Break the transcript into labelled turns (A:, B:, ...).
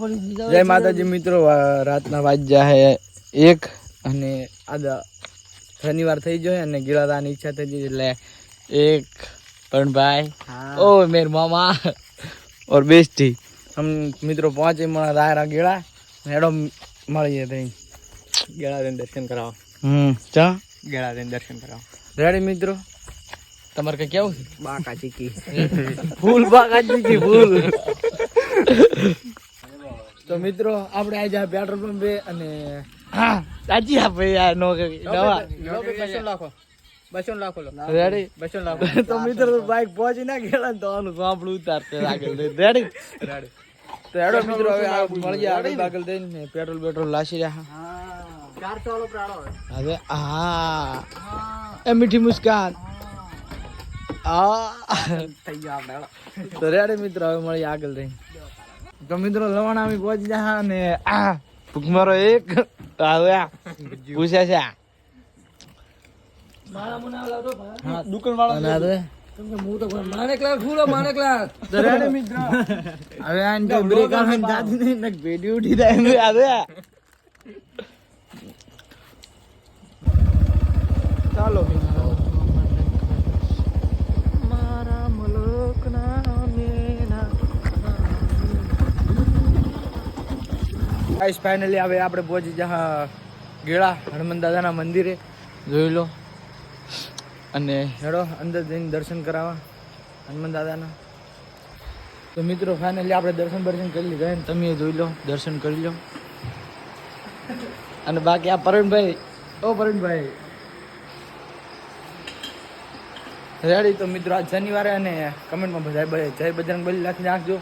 A: જય માતાજી મિત્રો, રાતના વાગ્યા હે 1 અને આજ શનિવાર થઈ ગયો અને ગિરાદાની ઈચ્છા થઈ ગઈ એટલે 1 પણ ભાઈ ओ मेरे मामा और बेस्टी हम मित्रों पहुंचे मन रायरा गेड़ा हेडो મળીએ તઈ ગેળા દેન દર્શન કરાવો ચા ગેળા દેન દર્શન કરાવો રેડી મિત્રો તમારે કઈ કેવું છે બાકા ચીકી ફૂલ બાકા ચીકી ફૂલ તો મિત્રો આપણે આજે આ પેટ્રોલ પંપે અને હા સાચી આપે યાર નો નવા 200 લાખો 200 લાખો રેડી 200 લાખો તો મિત્રો બાઈક પહોંચી ના ગયેલા તો આનું સાંભળું ઉતારતે આગળ રેડી રેડી તો હેડો મિત્રો હવે મળી જાય આગળ આગળ દઈને પેટ્રોલ લાસી રહ્યા હા 400 વાળો પ્રાણો હવે હા એ મીઠી મુસ્કાન થઈ ગયા તો રેડી મિત્રો હવે મળી આગળ દઈને તો મિત્રો લવાણા અમે પહોંચી જા અને ભૂખ મારો એક આવ્યા પૂછે છે મારા મને આવલા તો હા દુકાન વાળો ના દે હું તો માણેકલા ફૂલો માણેકલા તો રેડી મિત્રો હવે આન તો બ્રેક આવે દાદી ને નક ભેડી ઉઠી જાય આવે ચાલો મારા મલકના મેના ગાઈસ ફાઇનલી હવે આપણે પહોંચી જા ગેળા હનુમાન દાદાના મંદિરે જોઈ લો અને હેડો અંદર જઈને દર્શન કરાવવા હનુમાન દાદાના તો મિત્રો ફાઇનલી આપણે દર્શન કરી લીધા ને તમે જોઈ લો દર્શન કરી લો અને બાકી આ પરણભાઈ રેડી તો મિત્રો આજ શનિવારે અને કમેન્ટમાં બધા જય બજરંગબલી લખી નાખજો